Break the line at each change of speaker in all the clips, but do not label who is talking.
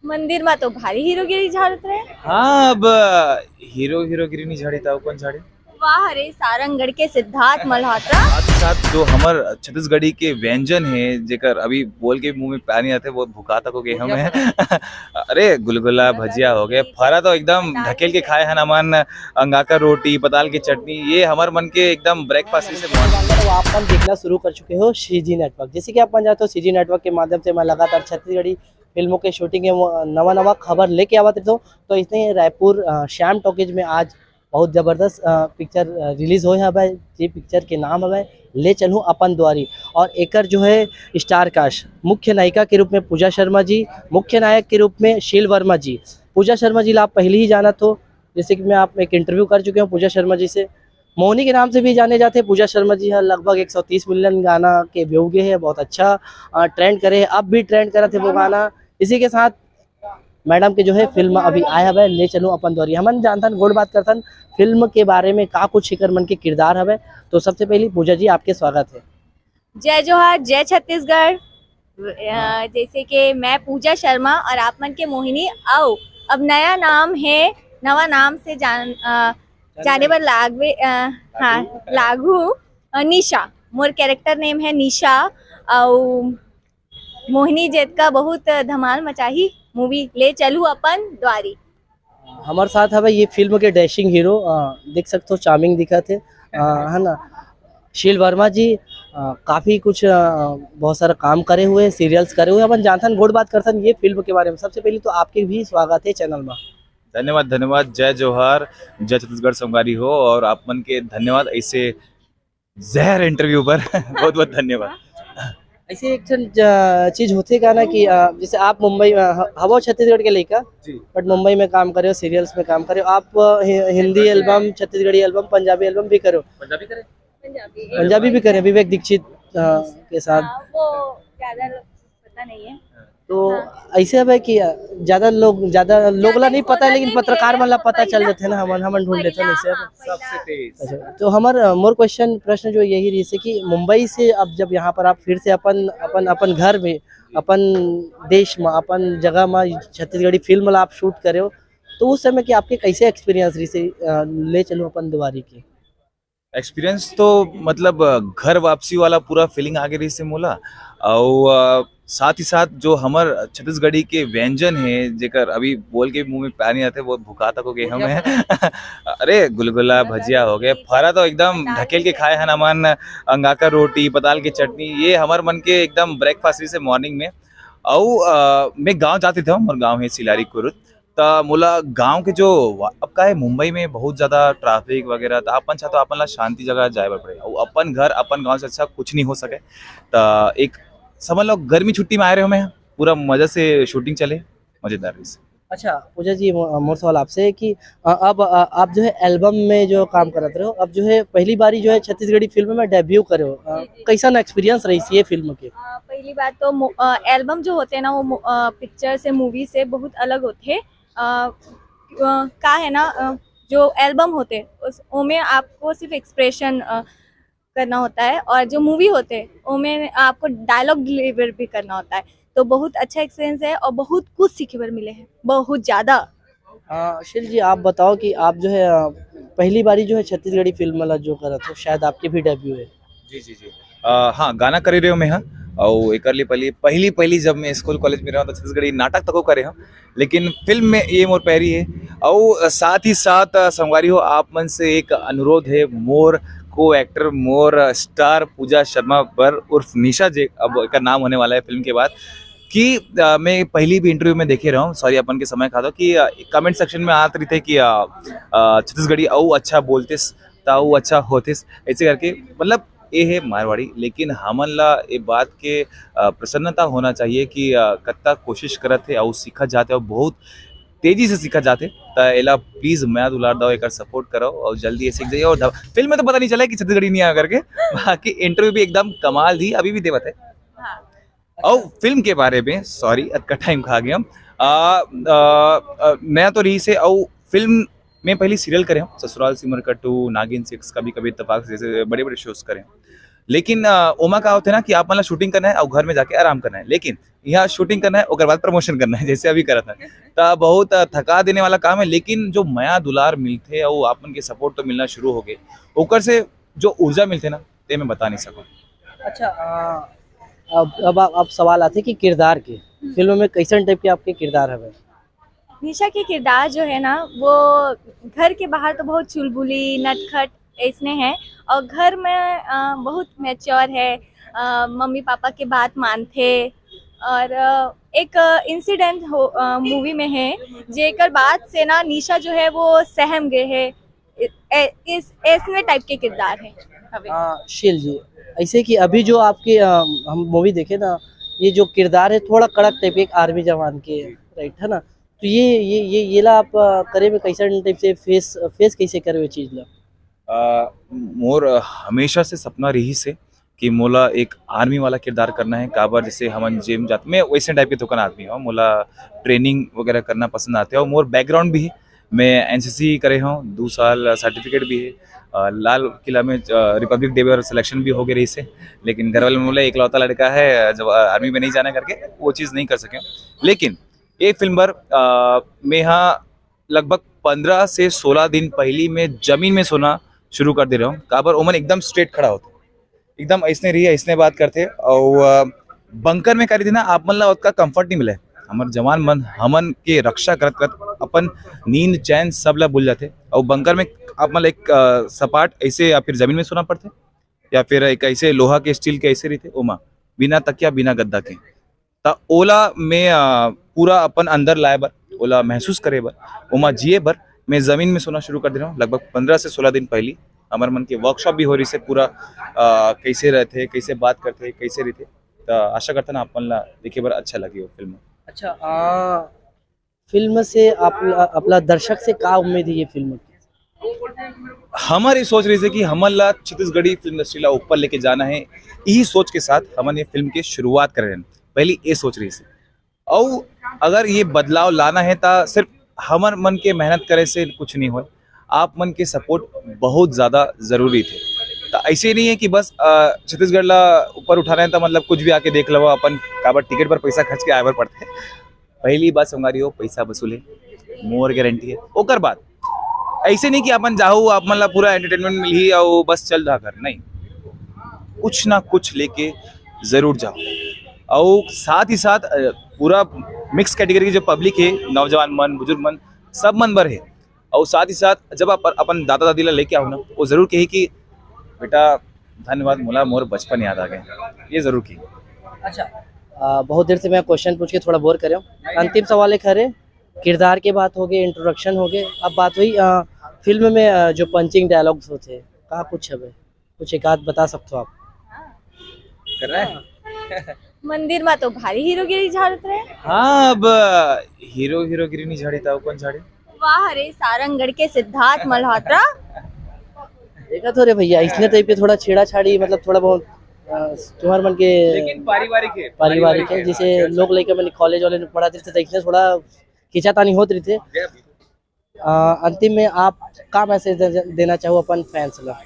मंदिर में तो भारी हीरोगिरी झाड़त रहे।
हाँ, अब हीरोगिरी नहीं झाड़ी था, कौन झाड़ी?
वाह रे सारंगढ़ के सिद्धार्थ मल्होत्रा।
साथ ही साथ जो हमर छत्तीसगढ़ी के व्यंजन है जेकर अभी बोल के मुंह में पानी आते वो भुका तक हो गए हमें। अरे गुलगुला भजिया हो गए, फरा तो एकदम ढकेल के खाए हैं अमन, अंगा का रोटी, पताल की चटनी, ये हमार मन के एकदम ब्रेकफास्ट से
तो आप अपन देखना शुरू कर चुके हो सीजी नेटवर्क। जैसे कि आप जानते हो सीजी नेटवर्क के माध्यम से मैं लगातार छत्तीसगढ़ी फिल्मों के शूटिंग के नवा खबर लेके आवत रहता हूँ। तो इसने रायपुर श्याम टॉकीज में आज बहुत ज़बरदस्त पिक्चर रिलीज हो है। जी पिक्चर के नाम है ले चलूँ अपन द्वारी, और एकर जो है स्टार कास्ट मुख्य नायिका के रूप में पूजा शर्मा जी, मुख्य नायक के रूप में शील वर्मा जी। पूजा शर्मा जी आप पहले ही जाना तो, जैसे कि मैं आप एक इंटरव्यू कर चुके हूँ पूजा शर्मा जी से, मोहिनी के नाम से भी जाने जाते हैं। पूजा शर्मा जी है लगभग 130 मिलियन गाना के व्यूगे है, बहुत अच्छा ट्रेंड करे, अब भी ट्रेंड करा थे वो गाना। इसी के साथ मैडम के जो है फिल्म अभी आया है ले चलूँ अपन द्वारी। हमन जानथन गोड़ बात करथन फिल्म के बारे में का कुछ शिकर मन के किरदार हवे। तो सबसे पहले पूजा जी आपके स्वागत है।
जय जोहार, जय छत्तीसगढ़। जैसे कि मैं पूजा शर्मा और आप मन के मोहिनी आओ अब नया नाम है, नवा नाम से जाने पर लागू निशा। मोर कैरेक्टर नेम है निशा और मोहिनी जेत का बहुत धमाल मचाही मूवी ले चलू अपन द्वारी।
हमारे साथ है ये फिल्म के डैशिंग हीरो, देख सकते हो चार्मिंग दिखा थे, है ना, शील वर्मा जी। काफ़ी कुछ बहुत सारा काम करे हुए, सीरियल्स करे हुए। अपन जानथन गोड़ बात करथन ये फिल्म के बारे में। सबसे पहले तो आपके भी स्वागत है चैनल में।
धन्यवाद धन्यवाद, जय जोहार, जय छत्तीसगढ़ संगारी हो, और आप मन के धन्यवाद ऐसे जहर इंटरव्यू पर। बहुत बहुत धन्यवाद।
ऐसे एक चीज होती का ना कि जैसे आप मुंबई हवा छत्तीसगढ़ के लेकर, बट मुंबई में काम करे हो, सीरियल्स में काम करे हो आप, Hindi album, Chhattisgarhi album, Punjabi album भी करो। पंजाबी भी करे विवेक दीक्षित के साथ।
वो ज्यादा पता नहीं है।
तो ऐसे है कि ज्यादा लोग ला नहीं पता है, लेकिन पत्रकार मतलब पता चल जाते हैं ना, हम ढूंढ लेते हैं ऐसे।
सबसे तेज।
अच्छा, तो हमारा मोर प्रश्न जो यही रही है कि मुंबई से अब जब यहाँ पर आप फिर से अपन घर में, अपन देश में, अपन जगह में छत्तीसगढ़ी फिल्म आप शूट करे हो, तो उस समय की आपके कैसे एक्सपीरियंस रही से ले चलो अपन द्वारी की?
एक्सपीरियंस तो मतलब घर वापसी वाला पूरा फीलिंग आगे रही से मोला, और साथ ही साथ जो हमर छत्तीसगढ़ी के व्यंजन है जेकर अभी बोल के मुंह में पानी आते वो भुका तक हो गए हमें। अरे गुलगुला भजिया हो गए, फरा तो एकदम ढकेल के खाए हैं अमन, अंगा का रोटी, पताल की चटनी, ये हमार मन के एकदम ब्रेकफास्ट से मॉर्निंग में। और मैं गांव जाते थे, हमारे गांव है सिलारी कुरुत, तो मोला गांव के जो अब का है मुंबई में बहुत ज्यादा ट्रैफिक वगैरह, तो अपन चाहते अपन ला शांति जगह जाए बर पड़े, और अपन घर अपन गांव से अच्छा कुछ नहीं हो सके। तो एक समझ लो गर्मी छुट्टी में आए रहे हो, मैं पूरा मजा से शूटिंग चले, मजेदार से।
अच्छा पूजा जी, मोर सवाल आपसे है कि अब आप जो है एल्बम में जो काम करते रहे हो, अब जो है पहली बारी जो है छत्तीसगढ़ी फिल्म में डेब्यू करे हो, कैसा ना एक्सपीरियंस रही ये फिल्म के?
पहली बात तो एल्बम जो होते हैं ना वो पिक्चर से, मूवी से बहुत अलग होते हैं। का है ना, जो एल्बम होते उसमें आपको सिर्फ एक्सप्रेशन करना होता है, और जो मूवी होते हैं उनमें आपको डायलॉग डिलीवर भी करना होता है। तो बहुत अच्छा एक्सपीरियंस है और बहुत कुछ सीखे पर मिले हैं, बहुत ज़्यादा।
शील जी आप बताओ कि आप जो है पहली बारी जो है छत्तीसगढ़ी फिल्म वाला जो करा था, शायद आपकी भी डेब्यू है।
जी। हाँ, गाना करे रहे हो मैं, हाँ, और एक पहली जब मैं स्कूल कॉलेज में रहा तो छत्तीसगढ़ी नाटक तक करे हूँ, लेकिन फिल्म में ये मोर पैरी है। और साथ ही साथ संगवारी हो आप मन से एक अनुरोध है, मोर को एक्टर, मोर स्टार पूजा शर्मा पर उर्फ निशा जे अब का नाम होने वाला है फिल्म के बाद, कि मैं पहली भी इंटरव्यू में देखे रहा हूँ, सॉरी अपन के समय खाता कि कमेंट सेक्शन में आते रहे थे कि छत्तीसगढ़ी औ अच्छा बोलतेस ताऊ अच्छा होतेस, ऐसे करके, मतलब ये है मारवाड़ी, लेकिन हमन ला ये बात के प्रसन्नता होना चाहिए कि कत्ता कोशिश करत है और सीखा जाते और बहुत तेजी से सीखा जाते। तो एला प्लीज मैं दुलार दो, एक सपोर्ट करो और जल्दी सीख जाइए। और फिल्म में तो पता नहीं चला कि छत्तीसगढ़ी नहीं आ करके, बाकी इंटरव्यू भी एकदम कमाल दी, अभी भी देवत है। और फिल्म के बारे में सॉरी अटका टाइम खा गया, नया तो रही से, और फिल्म में पहले सीरियल करे हम, ससुराल सिमर कट्टू, नागिन 6, कभी कभी इत्तेफाक जैसे बड़े बड़े शोज करे। लेकिन ओमा का होता है ना कि आप मतलब शूटिंग करना है और घर में जाके आराम करना है, लेकिन यहाँ शूटिंग करना है और बाद प्रमोशन करना है, जैसे अभी करा था। तो बहुत थका देने वाला काम है, लेकिन जो माया दुलार मिलते और आपन के सपोर्ट तो मिलना शुरू हो गए, ओकर से जो ऊर्जा मिलते ना, ते मैं बता नहीं सकूँ।
अच्छा अब सवाल आते कि किरदार के फिल्म में कैसन टाइप के आपके किरदार हवे?
निशा की किरदार जो है ना वो घर के बाहर तो बहुत चुलबुली नटखट ऐसने हैं, और घर में बहुत मैच्योर है, मम्मी पापा के बात मानते। और एक इंसिडेंट हो मूवी में है जेकर बाद से ना निशा जो है वो सहम गए है। इस ऐसने टाइप के किरदार है हवे।
शील जी, ऐसे कि अभी जो आपके हम मूवी देखे ना, ये जो किरदार है थोड़ा कड़क टाइप के, एक आर्मी जवान के, राइट है ना? तो ये ला आप करे में कैसा टाइप से फेस कैसे करे हुए चीज ला?
मोर हमेशा से सपना रही से कि मोला एक आर्मी वाला किरदार करना है। काबर जैसे हमन जिम जाते, मैं वैसे टाइप के दुकान आदमी हूँ, मोला ट्रेनिंग वगैरह करना पसंद आते हैं। और मोर बैकग्राउंड भी है, मैं एनसीसी करे हूँ 2 साल, सर्टिफिकेट भी है। लाल किला में रिपब्लिक डे पर सिलेक्शन भी हो गई रही से, लेकिन घर वाले बोले इकलौता लड़का है जब आर्मी में नहीं जाना करके वो चीज़ नहीं कर सके। लेकिन ये फिल्म भर मैं यहाँ लगभग 15 से 16 दिन पहली में जमीन में सोना शुरू कर दे रहा हूँ। काबर ओमन एकदम स्ट्रेट खड़ा होता, एकदम ऐसने रही ऐसने बात करते। और बंकर में करी थी ना, आप मन ला उसका कंफर्ट नहीं मिले। हमारे जवान मन हमन के रक्षा करत करत अपन नींद चैन सब ला भूल जाते। और बंकर में आप मतलब एक सपाट ऐसे या फिर जमीन में सोना पड़ते, या फिर एक ऐसे लोहा के स्टील के ऐसे रहते ओमा, बिना तकिया बिना गद्दा के। ता ओला में पूरा अपन अंदर लाए बर, ओला महसूस करे बर, ओमा जिए बर मैं जमीन में सोना शुरू कर दे रहा हूँ। लगभग 15 से 16 दिन पहले हमारे मन के वर्कशॉप भी हो रही से, पूरा कैसे रहते, कैसे बात करते, कैसे रहते। तो आशा करता ना अपन ला देखे बर अच्छा लगी वो फिल्म।
अच्छा फिल्म से आप अपना दर्शक से का उम्मीद है ये फिल्म की?
हमारी सोच रही थी कि हमन ला छत्तीसगढ़ी फिल्म इंडस्ट्री ला ऊपर लेके जाना है। यही सोच के साथ हमन ये फिल्म की शुरुआत कर रहे हैं। पहली ये सोच रही थी, और अगर ये बदलाव लाना है तो सिर्फ हमर मन के मेहनत करे से कुछ नहीं हो, आप मन के सपोर्ट बहुत ज़्यादा ज़रूरी थे। तो ऐसे नहीं है कि बस छत्तीसगढ़ ला ऊपर उठाना है तो मतलब कुछ भी आके देख लो, अपन काबर टिकट पर पैसा खर्च के आए बर पड़ते। पहली बात हमारी हो पैसा वसूले, मोर गारंटी है। ओकर बाद ऐसे नहीं कि अपन जाओ आप मतलब पूरा एंटरटेनमेंट मिली और बस चल रहा कर, नहीं, कुछ ना कुछ लेके जरूर जाओ। और साथ ही साथ पूरा मिक्स कैटेगरी की जो पब्लिक है, नौजवान मन बुजुर्ग मन सब मन भर है। और साथ ही साथ जब आप अपन दादा दादी ला लेके आओ ना, वो जरूर कही कि बेटा धन्यवाद मोला मोर बचपन याद आ गए, ये जरूर की।
अच्छा बहुत देर से मैं क्वेश्चन पूछ के थोड़ा बोर कर रहा हूँ। अंतिम सवाल एक है, किरदार के बात हो गए, इंट्रोडक्शन हो गए, अब बात हुई फिल्म में जो पंचिंग डायलॉग्स होते हैं, कहाँ कुछ है कुछ एक आध बता सकते हो आप?
कर रहा है
मंदिर में तो भारी हीरोगिरी झाड़त रहे।
हाँ, अब हीरोगिरी नहीं झाड़ी था, कौन झाड़ी?
वाह रे सारंगढ़ के सिद्धार्थ मल्होत्रा।
देखा तो रे भैया, इसने टाइप पे थोड़ा छेड़ा छाड़ी, मतलब थोड़ा बहुत तुम्हारे मन के
लेकिन
पारिवारिक है, जैसे लोग लेके मैंने कॉलेज वाले में पढ़ाते थे, तो इसने थोड़ा खिंचातानी होत रही थे। अंतिम में आप का मैसेज देना चाहो अपन फैंस ला?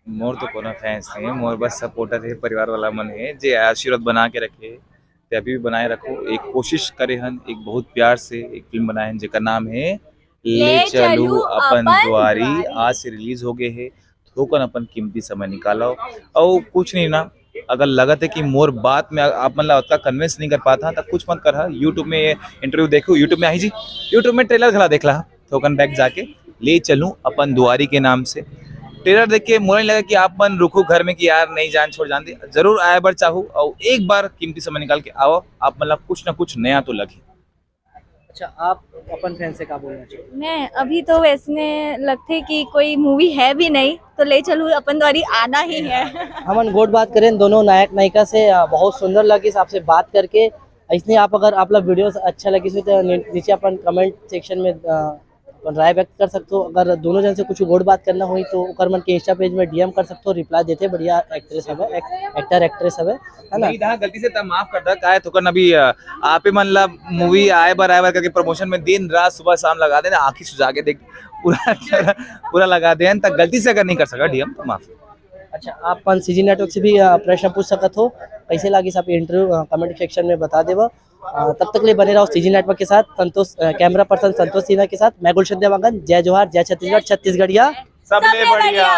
मोर तो कोनो फैंस नहीं है, मोर बस सपोर्टर है, परिवार वाला मन है, जे आशीर्वाद बना के रखे ते अभी भी बनाए रखो। एक कोशिश करे हन, एक बहुत प्यार से एक फिल्म बनाए हन जेका नाम है ले चलू अपन द्वारी। आज से रिलीज हो गए है, थोकन अपन कीमती समय निकालो। और कुछ नहीं ना, अगर लगत है कि मोर बात में आप मतलब उतना कन्विंस नहीं कर पाता तो कुछ मत कर, यूट्यूब में इंटरव्यू देखो, यूट्यूब में आई जी, यूट्यूब में ट्रेलर खला देख ला, थोकन बैक जाके ले चलूं अपन दुआरी के नाम से ट्रेलर देख के मुझे लगा कि आप मन रुको घर में कि यार नहीं जान छोड़ जान दे, जरूर आए बार चाहूँ और एक बार कीमती समय निकाल के आओ, आप मतलब कुछ ना कुछ नया तो लगे।
अच्छा आप अपन फैन से क्या बोलना चाहिए?
मैं अभी तो वैसने लगते कि कोई मूवी है भी नहीं, तो ले चलू अपन द्वारी आना ही है।
हमन गोट बात करें दोनों नायक नायिका से, बहुत सुंदर लगी आपसे बात करके। इसलिए आप अगर आप लोग वीडियो अच्छा लगी तो नीचे अपन कमेंट सेक्शन में अपन राय व्यक्त कर सकते हो। अगर दोनों जन से कुछ गोट बात करना हुई तो करमन के इंस्टा पेज में डीएम कर सकते हो, रिप्लाई देते। बढ़िया एक्ट्रेस है, एक्टर एक्ट्रेस है ना?
नहीं गलती से तब माफ कर दा, काहे तो करना भी आप ही मन ला मूवी आए बार करके प्रमोशन में दिन रात सुबह शाम लगा देना, आंखी सुझा के देख पूरा लगा दे, तक गलती से अगर नहीं कर सका डीएम तो माफ।
अच्छा, आप अपन सीजी नेटवर्क से भी प्रश्न पूछ सकत हो। कैसे लगी आप इंटरव्यू कमेंट सेक्शन में बता देव। तब तक के लिए बने रहो सीजी नेटवर्क के साथ। संतोष कैमरा पर्सन संतोष सिन्हा के साथ मैं गुलशन देवांगन। जय जोहार, जय छत्तीसगढ़, छत्तीसगढ़िया
सबले बढ़िया।